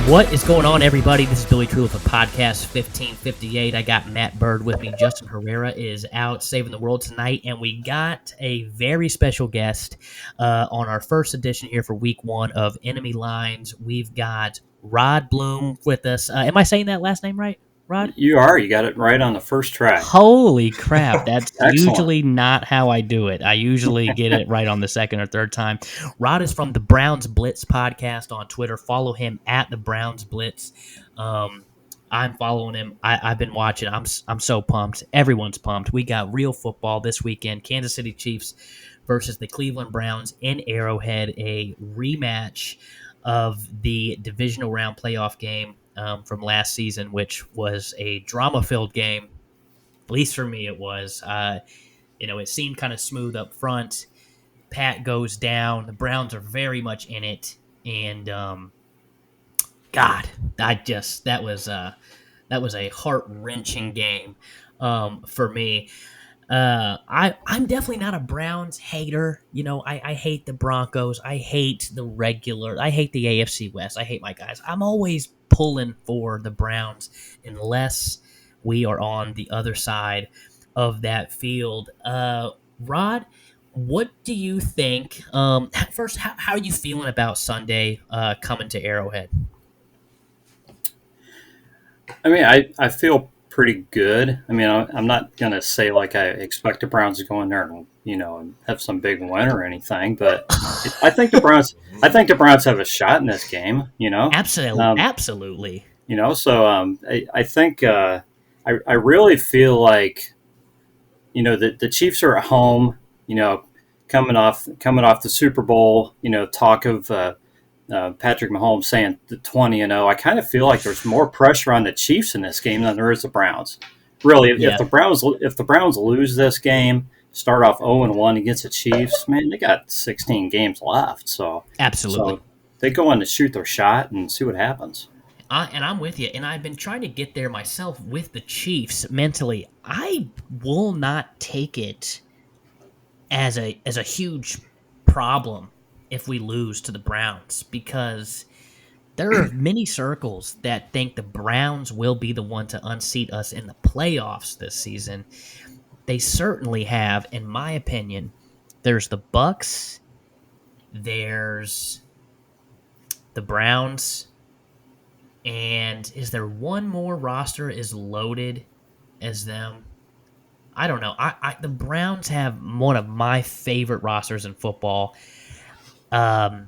What is going on, everybody? This is Billy True with a podcast 1558. I got Matt Bird with me. Justin Herrera is out saving the world tonight, and we got a very special guest on our first edition here for week one of Enemy Lines. We've got Rod Bloom with us. Am I saying that last name right, Rod? You are. You got it right on the first try. Holy crap. That's usually not how I do it. I usually get it right on the second or third time. Rod is from the Brown Blitz Podcast on Twitter. Follow him at the Brown Blitz. I'm following him. I've been watching. I'm so pumped. Everyone's pumped. We got real football this weekend. Kansas City Chiefs versus the Cleveland Browns in Arrowhead, a rematch of the divisional round playoff game from last season, which was a drama-filled game. At least for me, it was. It seemed kind of smooth up front. Pat goes down. The Browns are very much in it, and that was a heart-wrenching game for me. I'm definitely not a Browns hater. I hate the Broncos. I hate the AFC West. I hate my guys. I'm always pulling for the Browns unless we are on the other side of that field. Rod, what do you think? First, how are you feeling about Sunday coming to Arrowhead? I mean, I feel pretty good. I mean, I'm not going to say like I expect the Browns to go in there and have some big win or anything, but I think the Browns have a shot in this game. Absolutely. So I think I really feel like the Chiefs are at home. Coming off the Super Bowl. Talk of Patrick Mahomes saying the 20-0. I kind of feel like there's more pressure on the Chiefs in this game than there is the Browns. Really, if the Browns lose this game, start off 0-1 against the Chiefs, man, they got 16 games left. So absolutely, so they go on to shoot their shot and see what happens. And I'm with you. And I've been trying to get there myself with the Chiefs mentally. I will not take it as a huge problem if we lose to the Browns, because there are many circles that think the Browns will be the one to unseat us in the playoffs this season. They certainly have, in my opinion. There's the Bucks, there's the Browns, and is there one more roster as loaded as them? I don't know. The Browns have one of my favorite rosters in football. Maybe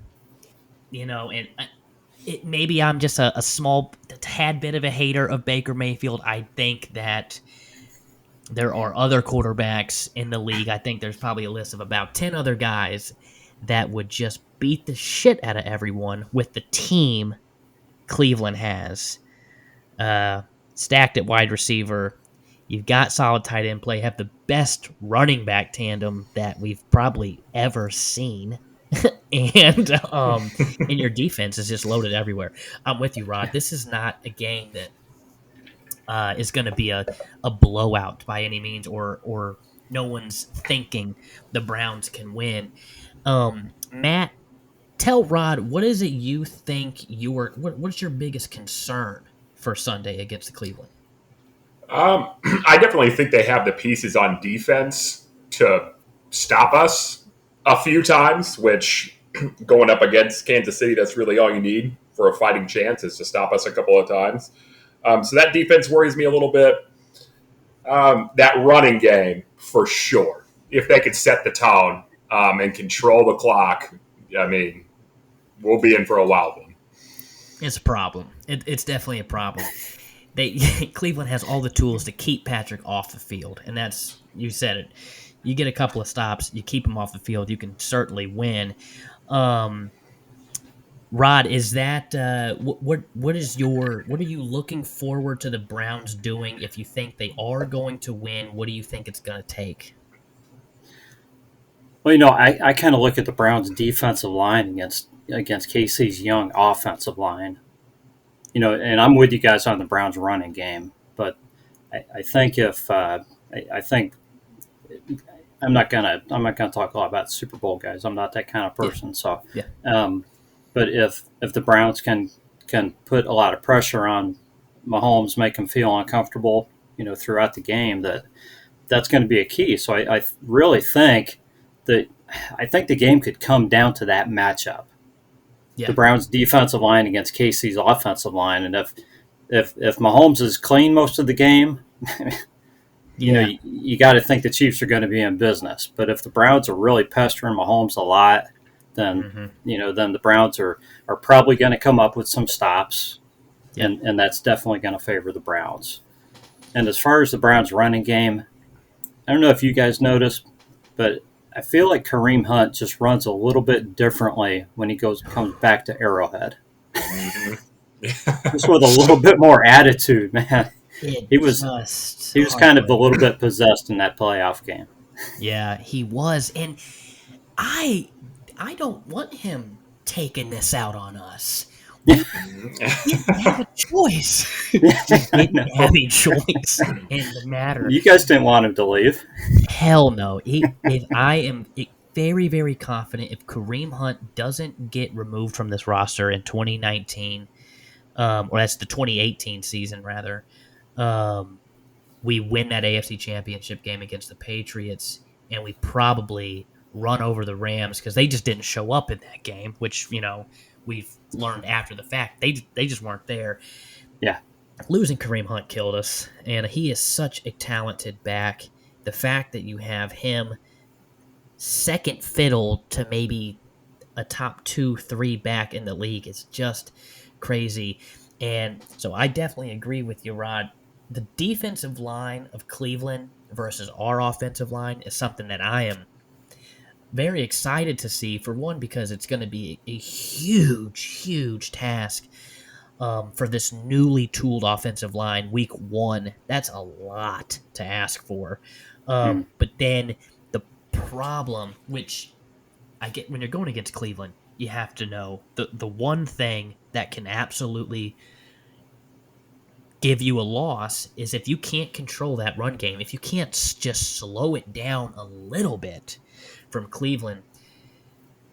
I'm just a small tad bit of a hater of Baker Mayfield. I think that there are other quarterbacks in the league. I think there's probably a list of about 10 other guys that would just beat the shit out of everyone with the team Cleveland has. Stacked at wide receiver. You've got solid tight end play. Have the best running back tandem that we've probably ever seen. And your defense is just loaded everywhere. I'm with you, Rod. This is not a game that is going to be a blowout by any means, or no one's thinking the Browns can win. Matt, tell Rod, what is it you think what's your biggest concern for Sunday against the Cleveland? I definitely think they have the pieces on defense to stop us a few times, which going up against Kansas City, that's really all you need for a fighting chance, is to stop us a couple of times. So that defense worries me a little bit. That running game, for sure. If they could set the tone and control the clock, I mean, we'll be in for a wild one. It's a problem. It's definitely a problem. Cleveland has all the tools to keep Patrick off the field, and that's, you said it. You get a couple of stops, you keep him off the field, you can certainly win. Rod, is that what are you looking forward to the Browns doing? If you think they are going to win, what do you think it's going to take? Well, I kind of look at the Browns' defensive line against KC's young offensive line. And I'm with you guys on the Browns' running game, but I think I think I'm not gonna talk a lot about Super Bowl guys. I'm not that kind of person. Yeah. So, Yeah. But if the Browns can put a lot of pressure on Mahomes, make him feel uncomfortable, throughout the game, that's going to be a key. So I really think that the game could come down to that matchup. Yeah. The Browns' defensive line against KC's offensive line, and if Mahomes is clean most of the game, you got to think the Chiefs are going to be in business. But if the Browns are really pestering Mahomes a lot, then then the Browns are probably going to come up with some stops, and that's definitely going to favor the Browns. And as far as the Browns' running game, I don't know if you guys noticed, but I feel like Kareem Hunt just runs a little bit differently when he comes back to Arrowhead. Just with a little bit more attitude, man. He was kind of a little bit possessed in that playoff game. Yeah, he was, and I don't want him taking this out on us. We didn't have a choice. We didn't have a choice in the matter. You guys didn't want him to leave. Hell no. I am very, very confident if Kareem Hunt doesn't get removed from this roster in 2019, or that's the 2018 season, rather, we win that AFC Championship game against the Patriots, and we probably run over the Rams because they just didn't show up in that game, which, we've learned after the fact. They just weren't there. Yeah. Losing Kareem Hunt killed us, and he is such a talented back. The fact that you have him second fiddle to maybe a top 2-3 back in the league is just crazy. And so I definitely agree with you, Rod. The defensive line of Cleveland versus our offensive line is something that I am very excited to see, for one, because it's going to be a huge, huge task for this newly tooled offensive line week one. That's a lot to ask for. But then the problem, which I get when you're going against Cleveland, you have to know the one thing that can absolutely give you a loss is if you can't control that run game, if you can't just slow it down a little bit from Cleveland,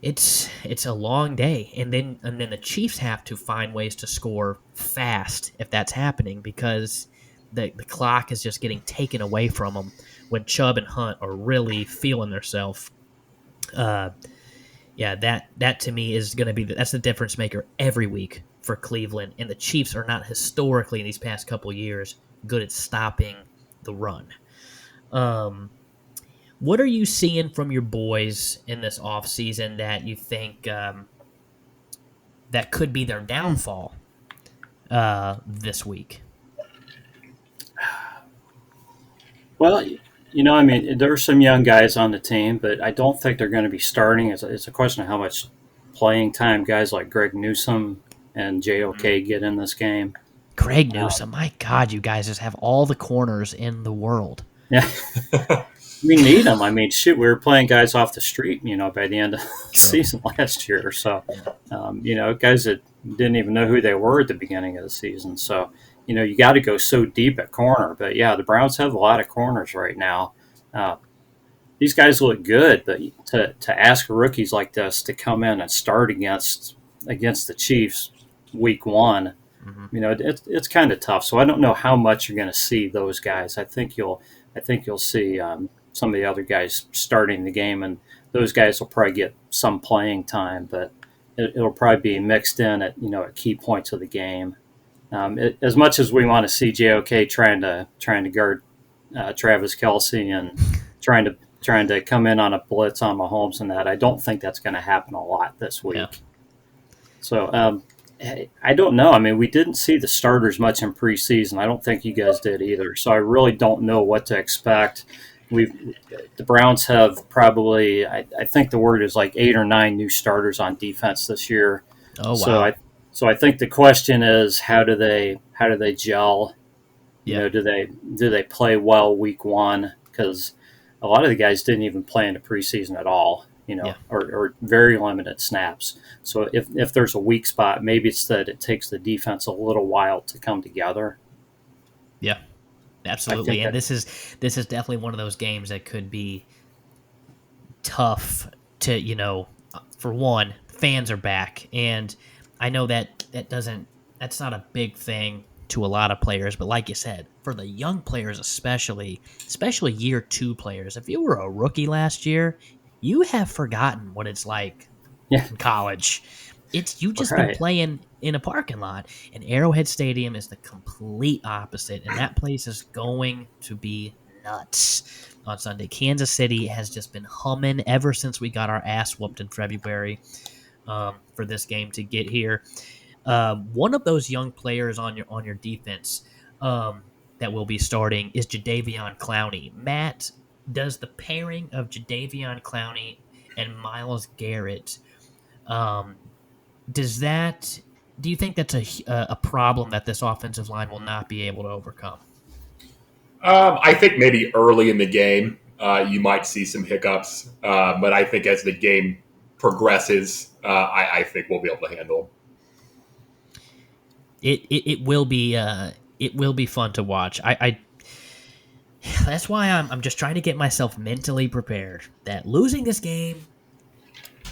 it's a long day. And then the Chiefs have to find ways to score fast if that's happening, because the clock is just getting taken away from them when Chubb and Hunt are really feeling themselves. That to me is going to be that's the difference maker every week for Cleveland. And the Chiefs are not historically in these past couple years good at stopping the run. What are you seeing from your boys in this offseason that you think that could be their downfall this week? Well, there are some young guys on the team, but I don't think they're going to be starting. It's a question of how much playing time guys like Greg Newsome and JOK get in this game. Greg Newsome, my God, you guys just have all the corners in the world. Yeah. We need them. We were playing guys off the street, by the end of the season last year. So, guys that didn't even know who they were at the beginning of the season. So, you got to go so deep at corner. But, yeah, the Browns have a lot of corners right now. These guys look good, but to ask rookies like this to come in and start against the Chiefs week one, it's kind of tough. So I don't know how much you're going to see those guys. I think you'll see some of the other guys starting the game, and those guys will probably get some playing time, but it'll probably be mixed in at key points of the game. As much as we want to see JOK trying to guard Travis Kelce and trying to come in on a blitz on Mahomes and that, I don't think that's going to happen a lot this week. Yeah. So I don't know. We didn't see the starters much in preseason. I don't think you guys did either. So I really don't know what to expect. The Browns have probably, I think the word is like 8 or 9 new starters on defense this year. Oh wow! So I think the question is, how do they gel? Yeah. Do they play well week one? Because a lot of the guys didn't even play in the preseason at all, Yeah. or very limited snaps. So if there's a weak spot, maybe it's that it takes the defense a little while to come together. Yeah. Absolutely. And this is definitely one of those games that could be tough to, for one, fans are back, and I know that's not a big thing to a lot of players, but like you said, for the young players especially year 2 players, if you were a rookie last year, you have forgotten what it's like Yeah, in college. You just been right. playing in a parking lot, and Arrowhead Stadium is the complete opposite, and that place is going to be nuts on Sunday. Kansas City has just been humming ever since we got our ass whooped in February for this game to get here. One of those young players on your defense that will be starting is Jadeveon Clowney. Matt, does the pairing of Jadeveon Clowney and Myles Garrett do you think that's a problem that this offensive line will not be able to overcome? I think maybe early in the game, you might see some hiccups, but I think as the game progresses, I think we'll be able to handle It will be fun to watch. I that's why I'm just trying to get myself mentally prepared that losing this game,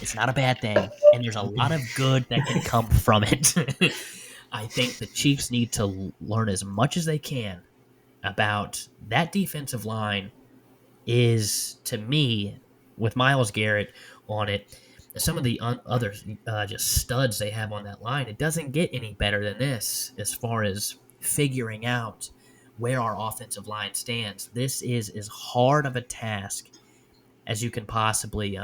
it's not a bad thing, and there's a lot of good that can come from it. I think the Chiefs need to learn as much as they can about that defensive line. Is, to me, with Myles Garrett on it, some of the other just studs they have on that line, it doesn't get any better than this as far as figuring out where our offensive line stands. This is as hard of a task as you can possibly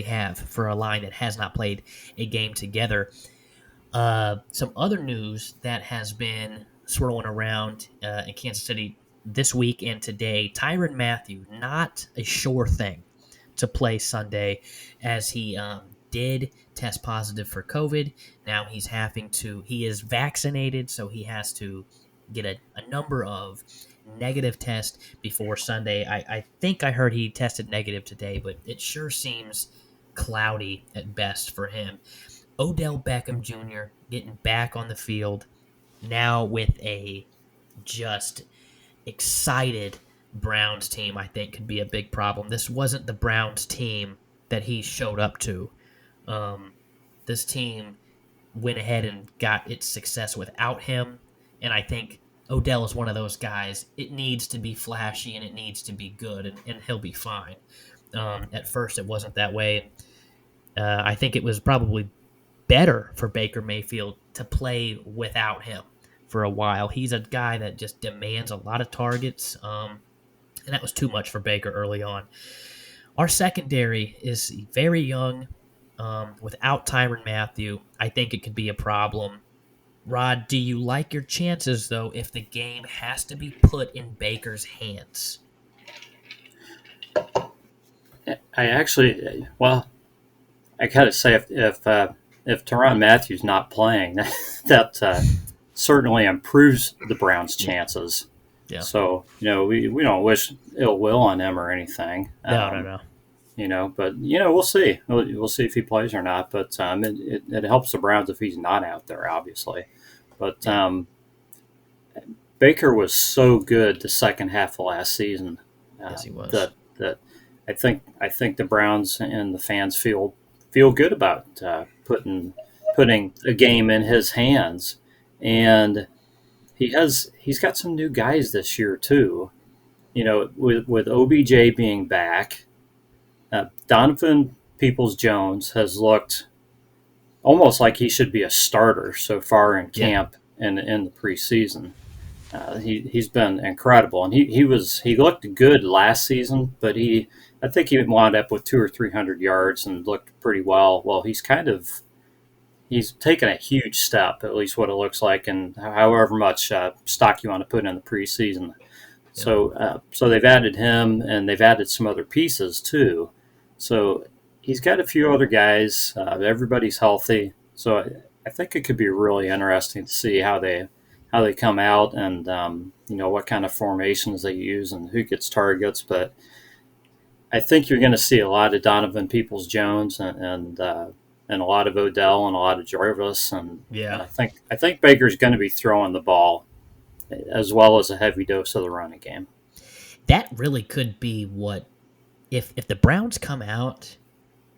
have for a line that has not played a game together. Some other news that has been swirling around in Kansas City this week and today: Tyrann Mathieu, not a sure thing to play Sunday, as he did test positive for COVID. Now he is vaccinated, so he has to get a number of negative tests before Sunday. I think I heard he tested negative today, but it sure seems cloudy at best for him. Odell Beckham Jr. getting back on the field now with a just excited Browns team, I think, could be a big problem. This wasn't the Browns team that he showed up to. This team went ahead and got its success without him, and I think Odell is one of those guys. It needs to be flashy and it needs to be good, and he'll be fine. At first, it wasn't that way. I think it was probably better for Baker Mayfield to play without him for a while. He's a guy that just demands a lot of targets, and that was too much for Baker early on. Our secondary is very young. Without Tyrann Mathieu, I think it could be a problem. Rod, do you like your chances, though, if the game has to be put in Baker's hands? I gotta say, if Tyrann Mathieu's not playing, that certainly improves the Browns' chances. Yeah. So we don't wish ill will on him or anything. No. But we'll see. We'll see if he plays or not. But it helps the Browns if he's not out there, obviously. But Baker was so good the second half of last season. Yes, he was. That I think the Browns and the fans feel good about putting a game in his hands, and he's got some new guys this year too. With OBJ being back, Donovan Peoples-Jones has looked almost like he should be a starter so far in camp and in the preseason. He's been incredible, and he looked good last season, but I think he wound up with 200 or 300 yards and looked pretty well. Well, he's taken a huge step, at least what it looks like, and however much stock you want to put in the preseason. Yeah. So they've added him, and they've added some other pieces too. So he's got a few other guys. Everybody's healthy, so I think it could be really interesting to see how they they come out and what kind of formations they use and who gets targets. But I think you're going to see a lot of Donovan Peoples-Jones and a lot of Odell and a lot of Jarvis, and Yeah. I think Baker's going to be throwing the ball as well as a heavy dose of the running game. That really could be what if the Browns come out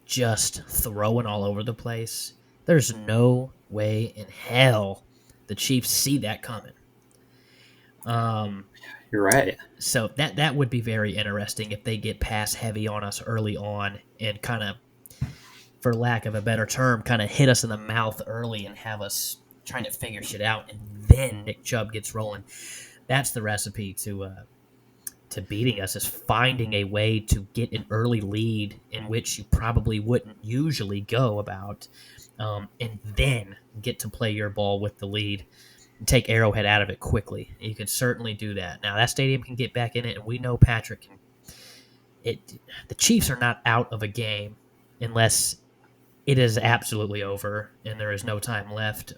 just throwing all over the place. There's no way in hell the Chiefs see that coming. You're right. So that would be very interesting if they get pass heavy on us early on and kind of, for lack of a better term, kind of hit us in the mouth early and have us trying to figure shit out, and then Nick Chubb gets rolling. That's the recipe to beating us, is finding a way to get an early lead in which you probably wouldn't usually go about, and then get to play your ball with the lead. Take Arrowhead out of it quickly. You can certainly do that. Now, that stadium can get back in it, and we know Patrick can. The Chiefs are not out of a game unless it is absolutely over and there is no time left.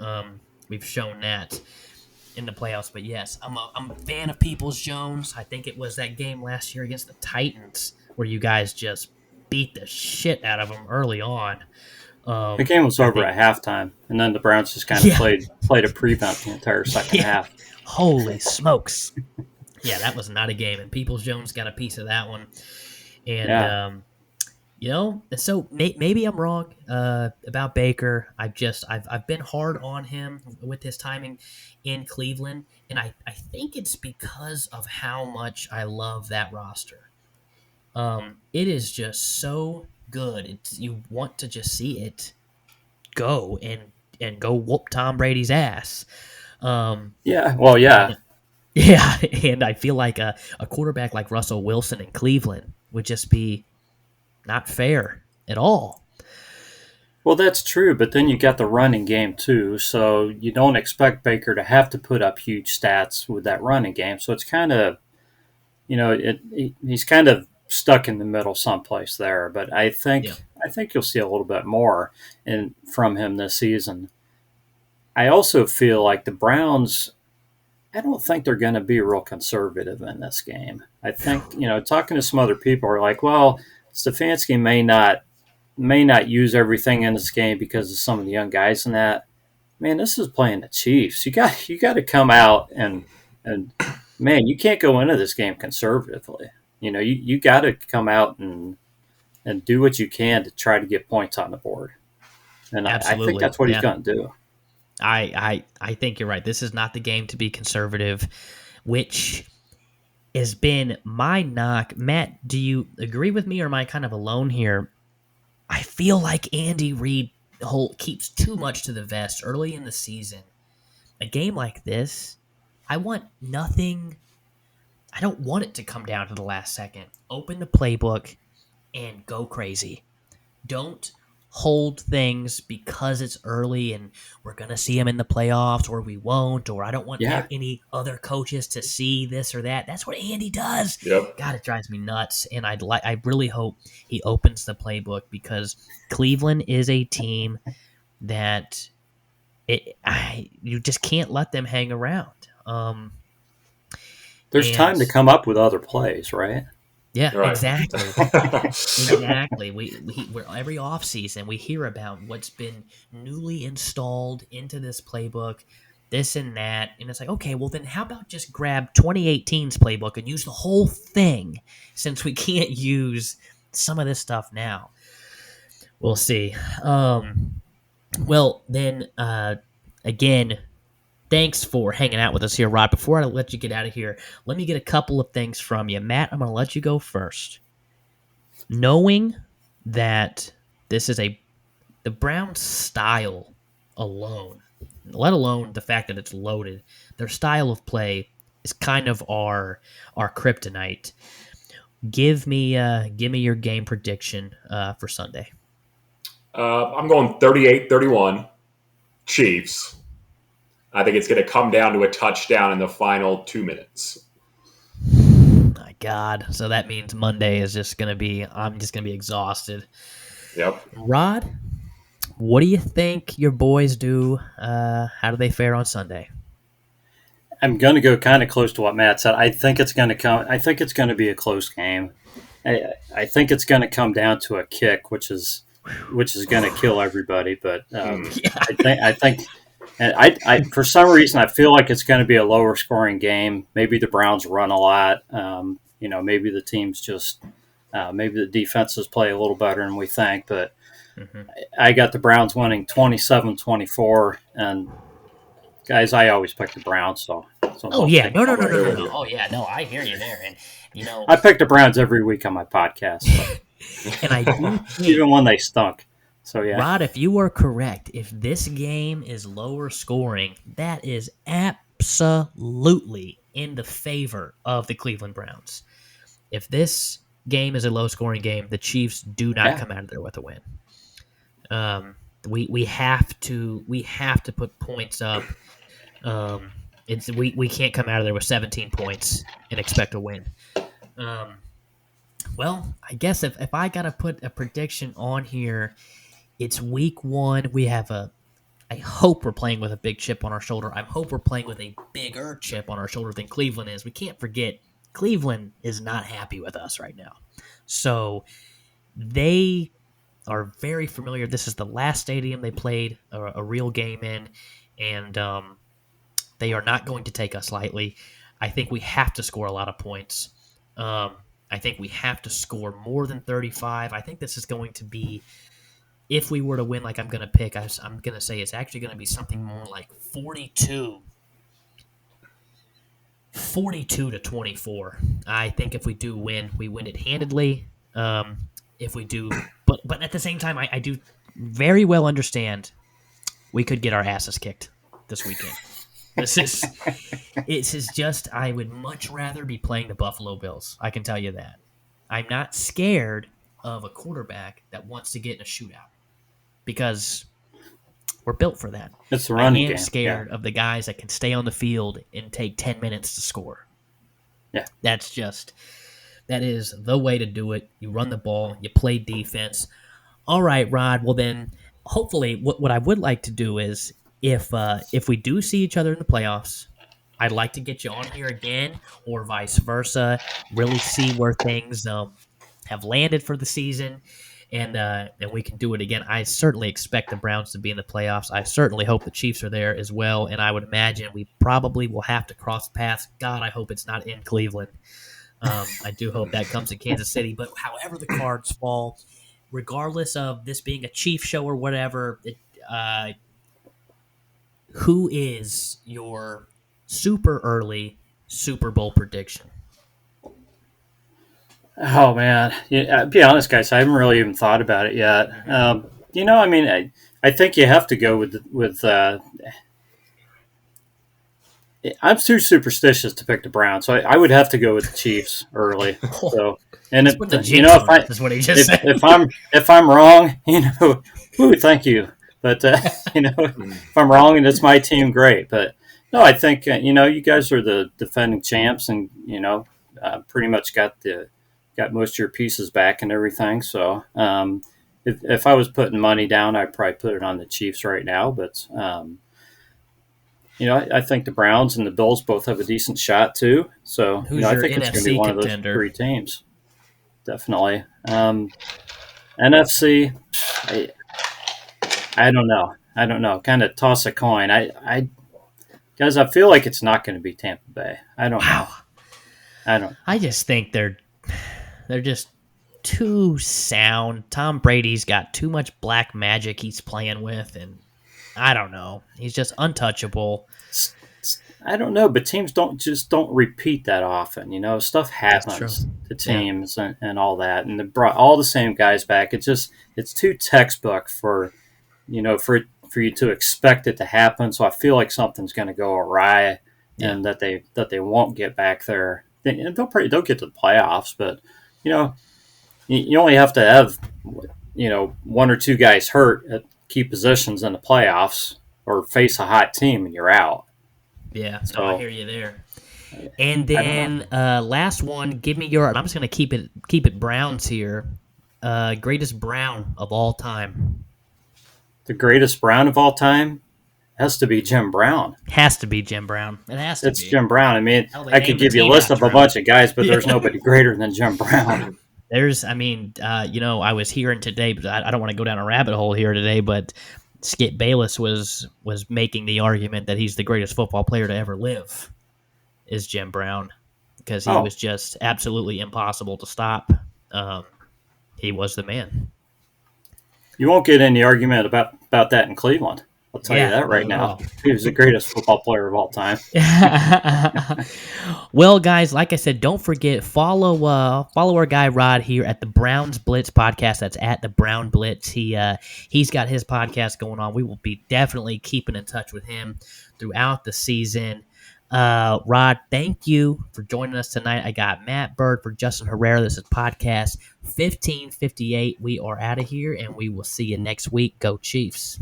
We've shown that in the playoffs. But yes, I'm a fan of Peoples-Jones. I think it was that game last year against the Titans where you guys just beat the shit out of them early on. The game was over at halftime, and then the Browns just kind of played a prevent the entire second half. Holy smokes. Yeah, that was not a game, and Peoples-Jones got a piece of that one. And, so maybe I'm wrong about Baker. I've been hard on him with his timing in Cleveland, and I think it's because of how much I love that roster. It is just so good. You want to just see it go and go whoop Tom Brady's ass. Yeah. Yeah, and I feel like a quarterback like Russell Wilson in Cleveland would just be not fair at all. Well, that's true, but then you got the running game too, so you don't expect Baker to have to put up huge stats with that running game. So it's kind of, he's kind of stuck in the middle someplace there. But I think you'll see a little bit more from him this season. I also feel like the Browns, I don't think they're going to be real conservative in this game. I think, talking to some other people are like, well, Stefanski may not use everything in this game because of some of the young guys in that. Man, this is playing the Chiefs. You got to come out and man, you can't go into this game conservatively. You got to come out and do what you can to try to get points on the board. And I think that's what he's going to do. I think you're right. This is not the game to be conservative, which has been my knock. Matt, do you agree with me, or am I kind of alone here? I feel like Andy Reid keeps too much to the vest early in the season. A game like this, I want nothing. I don't want it to come down to the last second. Open the playbook and go crazy. Don't hold things because it's early and we're going to see them in the playoffs, or we won't, or I don't want any other coaches to see this or that. That's what Andy does. Yep. God, it drives me nuts. And I really hope he opens the playbook, because Cleveland is a team that you just can't let them hang around. There's time to come up with other plays, right? Yeah, right. Exactly. Exactly. We're every offseason we hear about what's been newly installed into this playbook, this and that, and it's like, okay, well then how about just grab 2018's playbook and use the whole thing, since we can't use some of this stuff now. We'll see. Well then, again, thanks for hanging out with us here, Rod. Before I let you get out of here, let me get a couple of things from you. Matt, I'm going to let you go first. Knowing that this is the Browns style alone, let alone the fact that it's loaded, their style of play is kind of our kryptonite. Give me your game prediction for Sunday. I'm going 38-31 Chiefs. I think it's going to come down to a touchdown in the final 2 minutes. My God. So that means Monday is just going to be, I'm just going to be exhausted. Yep. Rod, what do you think your boys do? How do they fare on Sunday? I'm going to go kind of close to what Matt said. I think it's going to come. I think it's going to be a close game. I think it's going to come down to a kick, which is going to kill everybody. But I think, and I for some reason I feel like it's going to be a lower scoring game. Maybe the Browns run a lot. Maybe the teams just maybe the defenses play a little better than we think. But I got the Browns winning 27-24, and guys, I always pick the Browns. So oh yeah, no. Oh yeah, no, I hear you there, and I pick the Browns every week on my podcast, so. And I do even when they stunk. So yeah, Rod, if you are correct, if this game is lower scoring, that is absolutely in the favor of the Cleveland Browns. If this game is a low scoring game, the Chiefs do not come out of there with a win. We have to put points up. We can't come out of there with 17 points and expect a win. Well, I guess if I gotta put a prediction on here, it's week 1. We have I hope we're playing with a big chip on our shoulder. I hope we're playing with a bigger chip on our shoulder than Cleveland is. We can't forget Cleveland is not happy with us right now. So they are very familiar. This is the last stadium they played a real game in, and they are not going to take us lightly. I think we have to score a lot of points. I think we have to score more than 35. I think this is going to be, if we were to win like I'm going to pick, I'm going to say it's actually going to be something more like 42-24. I think if we do win, we win it handedly. If we do, but at the same time, I do very well understand we could get our asses kicked this weekend. This is just, I would much rather be playing the Buffalo Bills. I can tell you that. I'm not scared of a quarterback that wants to get in a shootout because we're built for that. It's the running game. I am scared of the guys that can stay on the field and take 10 minutes to score. Yeah. That is the way to do it. You run the ball, you play defense. All right, Rod. Well, then, hopefully, what I would like to do is, if we do see each other in the playoffs, I'd like to get you on here again, or vice versa. Really see where things have landed for the season, and we can do it again. I certainly expect the Browns to be in the playoffs. I certainly hope the Chiefs are there as well, and I would imagine we probably will have to cross paths. God, I hope it's not in Cleveland. I do hope that comes to Kansas City. But however the cards fall, regardless of this being a Chief show or whatever, who is your super early Super Bowl prediction? Oh man, yeah, be honest, guys. I haven't really even thought about it yet. I think you have to go with. I'm too superstitious to pick the Browns, so I would have to go with the Chiefs early. So, and if I'm wrong, thank you. But if I'm wrong and it's my team, great. But no, I think you guys are the defending champs, and pretty much got most of your pieces back and everything. So if I was putting money down, I'd probably put it on the Chiefs right now. But I think the Browns and the Bills both have a decent shot too. So I think it's going to be one of those 3 teams. Definitely. NFC, I don't know. Kind of toss a coin. Guys, I feel like it's not going to be Tampa Bay. I don't know. I just think they're just too sound. Tom Brady's got too much black magic he's playing with, and I don't know. He's just untouchable. I don't know, but teams don't repeat that often. Stuff happens to teams and all that, and they brought all the same guys back. It's too textbook for you to expect it to happen. So I feel like something's going to go awry, and that they won't get back there. They'll get to the playoffs, but you only have to have 1 or 2 guys hurt at key positions in the playoffs, or face a hot team, and you're out. Yeah, so I hear you there. And then last one, give me your. I'm just going to keep it Browns here. Greatest Brown of all time. The greatest Brown of all time? has to be Jim Brown. Has to be Jim Brown. It has to It's be. Jim Brown. I mean, Hell, they I could named the give you a team list of after a him. bunch of guys, but there's nobody greater than Jim Brown. I was hearing today, but I don't want to go down a rabbit hole here today, but Skip Bayless was making the argument that he's the greatest football player to ever live, is Jim Brown, because he was just absolutely impossible to stop. He was the man. You won't get any argument about that in Cleveland. I'll tell you that right now. He was the greatest football player of all time. Well, guys, like I said, don't forget, follow our guy Rod here at the Brown Blitz Podcast. That's at the Brown Blitz. He's got his podcast going on. We will be definitely keeping in touch with him throughout the season. Rod, thank you for joining us tonight. I got Matt Bird for Justin Herrera. This is podcast 1558. We are out of here, and we will see you next week. Go Chiefs.